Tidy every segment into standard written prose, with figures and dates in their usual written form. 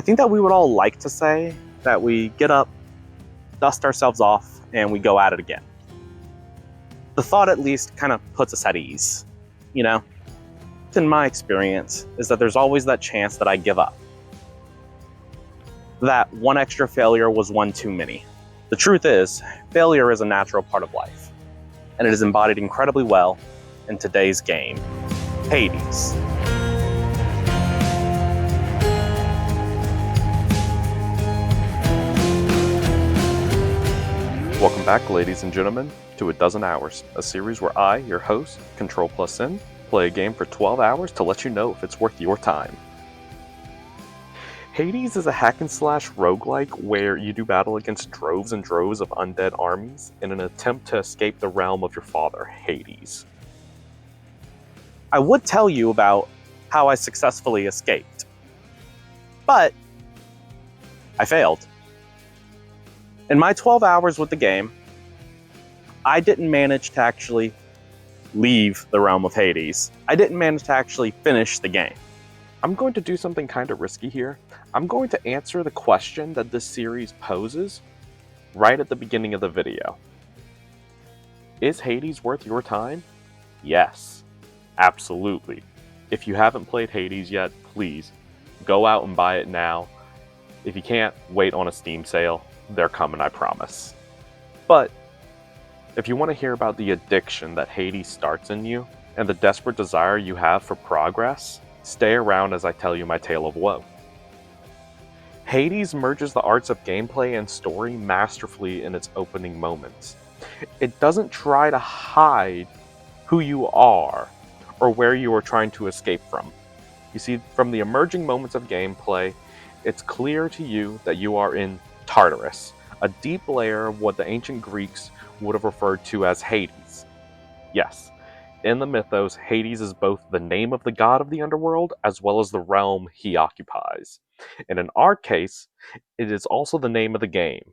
I think that we would all like to say that we get up, dust ourselves off, and we go at it again. The thought at least kind of puts us at ease, you know? In my experience, is that there's always that chance that I give up. That one extra failure was one too many. The truth is, failure is a natural part of life, and it is embodied incredibly well in today's game, Hades. Welcome back, ladies and gentlemen, to A Dozen Hours, a series where I, your host, CTRL+N, play a game for 12 hours to let you know if it's worth your time. Hades is a hack-and-slash roguelike where you do battle against droves and droves of undead armies in an attempt to escape the realm of your father, Hades. I would tell you about how I successfully escaped, but I failed. In my 12 hours with the game, I didn't manage to actually leave the realm of Hades. I didn't manage to actually finish the game. I'm going to do something kind of risky here. I'm going to answer the question that this series poses right at the beginning of the video. Is Hades worth your time? Yes, absolutely. If you haven't played Hades yet, please go out and buy it now. If you can't, wait on a Steam sale. They're coming, I promise. But if you want to hear about the addiction that Hades starts in you and the desperate desire you have for progress, stay around as I tell you my tale of woe. Hades merges the arts of gameplay and story masterfully in its opening moments. It doesn't try to hide who you are or where you are trying to escape from. You see, from the emerging moments of gameplay, it's clear to you that you are in Tartarus, a deep layer of what the ancient Greeks would have referred to as Hades. Yes, in the mythos, Hades is both the name of the god of the underworld as well as the realm he occupies. And in our case, it is also the name of the game.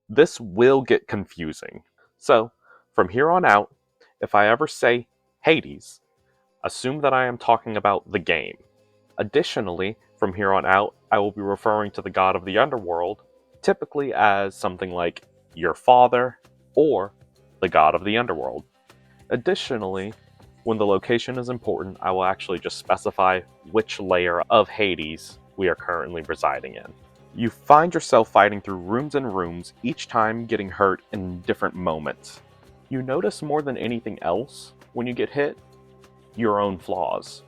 This will get confusing. So, from here on out, if I ever say Hades, assume that I am talking about the game. Additionally, from here on out, I will be referring to the god of the underworld typically as something like your father or the god of the underworld. Additionally, when the location is important, I will actually just specify which layer of Hades we are currently residing in. You find yourself fighting through rooms and rooms, each time getting hurt in different moments. You notice more than anything else when you get hit, your own flaws.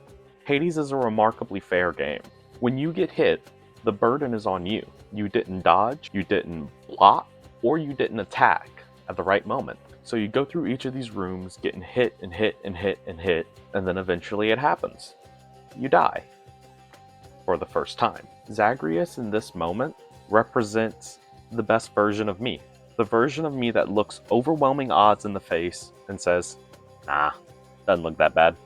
Hades is a remarkably fair game. When you get hit, the burden is on you. You didn't dodge, you didn't block, or you didn't attack at the right moment. So you go through each of these rooms, getting hit and hit and hit and hit, and then eventually it happens. You die. For the first time. Zagreus in this moment represents the best version of me. The version of me that looks overwhelming odds in the face and says, nah, doesn't look that bad.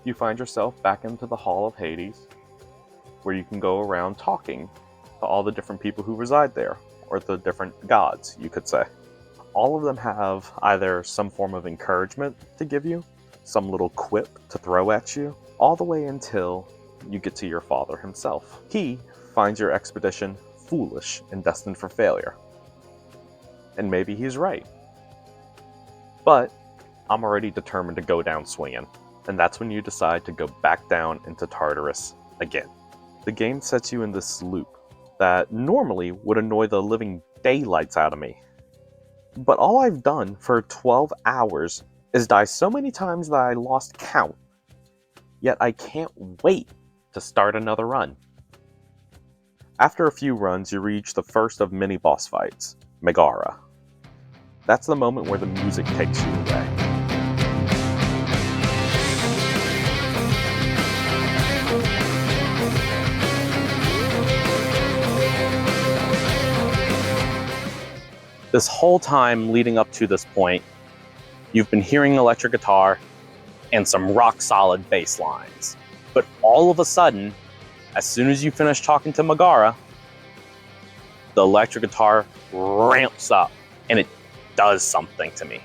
You find yourself back into the Hall of Hades, where you can go around talking to all the different people who reside there, or the different gods, you could say. All of them have either some form of encouragement to give you, some little quip to throw at you, all the way until you get to your father himself. He finds your expedition foolish and destined for failure. And maybe he's right. But I'm already determined to go down swinging, and that's when you decide to go back down into Tartarus again. The game sets you in this loop that normally would annoy the living daylights out of me. But all I've done for 12 hours is die so many times that I lost count. Yet I can't wait to start another run. After a few runs, you reach the first of many boss fights, Megaera. That's the moment where the music takes you away. This whole time leading up to this point, you've been hearing electric guitar and some rock-solid bass lines. But all of a sudden, as soon as you finish talking to Megaera, the electric guitar ramps up, and it does something to me.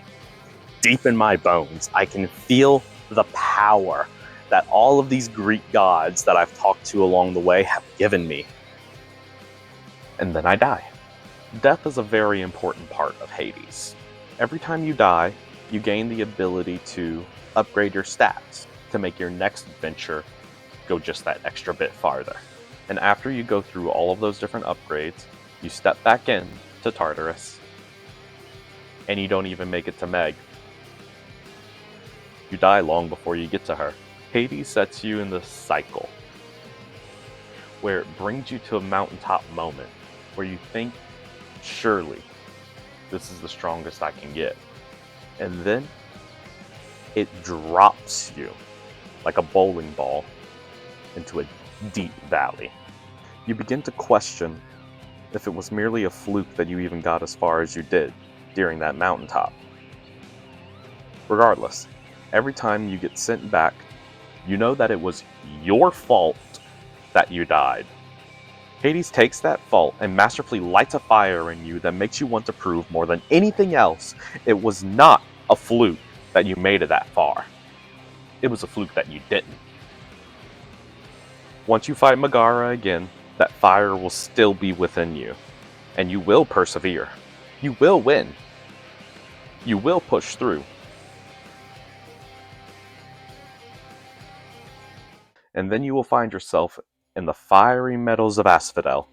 Deep in my bones, I can feel the power that all of these Greek gods that I've talked to along the way have given me. And then I die. Death is a very important part of Hades. Every time you die, you gain the ability to upgrade your stats to make your next adventure go just that extra bit farther. And after you go through all of those different upgrades, you step back in to Tartarus, and you don't even make it to Meg. You die long before you get to her. Hades sets you in this cycle where it brings you to a mountaintop moment where you think, surely this is the strongest I can get. And then it drops you like a bowling ball into a deep valley. You begin to question if it was merely a fluke that you even got as far as you did during that mountaintop. Regardless, every time you get sent back, you know that it was your fault that you died. Hades takes that fault and masterfully lights a fire in you that makes you want to prove more than anything else it was not a fluke that you made it that far. It was a fluke that you didn't. Once you fight Megaera again, that fire will still be within you, and you will persevere. You will win. You will push through. And then you will find yourself in the fiery meadows of Asphodel.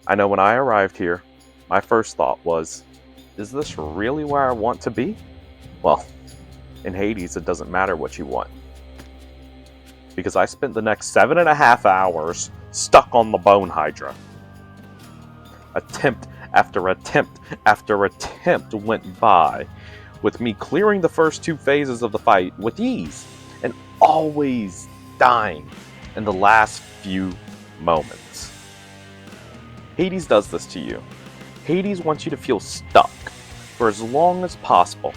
I know when I arrived here, my first thought was, is this really where I want to be? Well, in Hades it doesn't matter what you want. Because I spent the next 7.5 hours stuck on the bone Hydra. Attempt after attempt after attempt went by, with me clearing the first 2 phases of the fight with ease, and always dying in the last few moments. Hades does this to you. Hades wants you to feel stuck for as long as possible.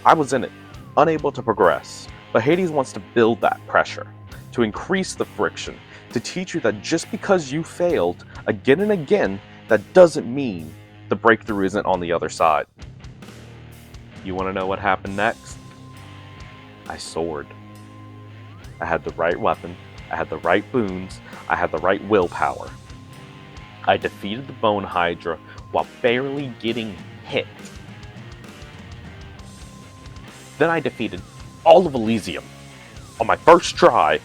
I was in it, unable to progress, but Hades wants to build that pressure, to increase the friction, to teach you that just because you failed again and again, that doesn't mean the breakthrough isn't on the other side. You want to know what happened next? I soared. I had the right weapon, I had the right boons, I had the right willpower. I defeated the Bone Hydra while barely getting hit. Then I defeated all of Elysium on my first try.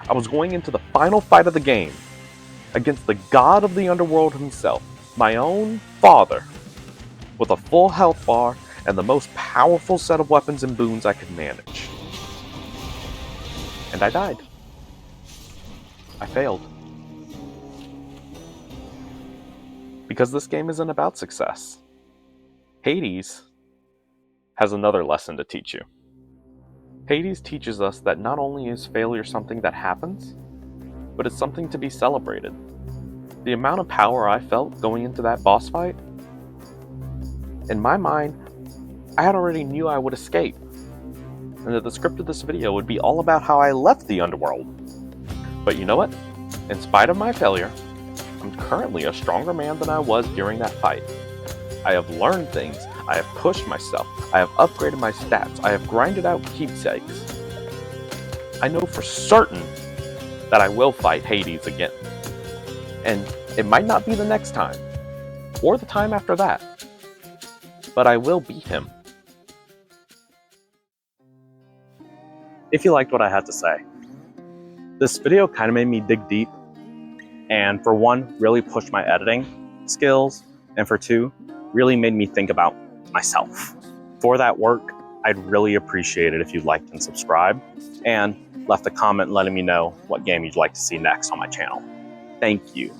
I was going into the final fight of the game against the god of the underworld himself, my own father, with a full health bar and the most powerful set of weapons and boons I could manage. And I died. I failed. Because this game isn't about success. Hades has another lesson to teach you. Hades teaches us that not only is failure something that happens, but it's something to be celebrated. The amount of power I felt going into that boss fight, in my mind, I had already knew I would escape, and that the script of this video would be all about how I left the underworld. But you know what? In spite of my failure, I'm currently a stronger man than I was during that fight. I have learned things, I have pushed myself, I have upgraded my stats, I have grinded out keepsakes. I know for certain that I will fight Hades again. And it might not be the next time, or the time after that, but I will beat him. If you liked what I had to say, this video kind of made me dig deep, and for one, really pushed my editing skills, and for two, really made me think about myself. For that work, I'd really appreciate it if you liked and subscribed, and left a comment letting me know what game you'd like to see next on my channel. Thank you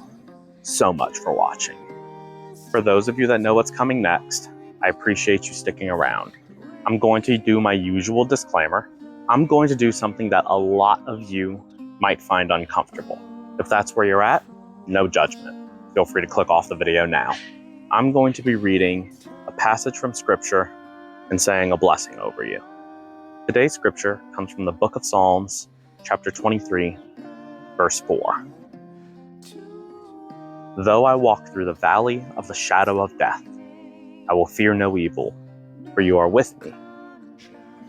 so much for watching. For those of you that know what's coming next, I appreciate you sticking around. I'm going to do my usual disclaimer. I'm going to do something that a lot of you might find uncomfortable. If that's where you're at, no judgment. Feel free to click off the video now. I'm going to be reading a passage from Scripture and saying a blessing over you. Today's Scripture comes from the book of Psalms, chapter 23, verse 4. Though I walk through the valley of the shadow of death, I will fear no evil, for you are with me.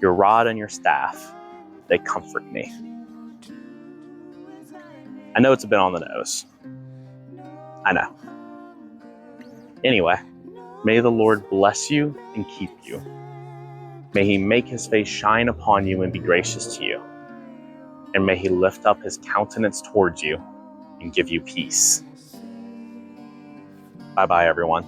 Your rod and your staff, they comfort me. I know it's a bit on the nose. I know. Anyway, may the Lord bless you and keep you. May he make his face shine upon you and be gracious to you. And may he lift up his countenance towards you and give you peace. Bye-bye, everyone.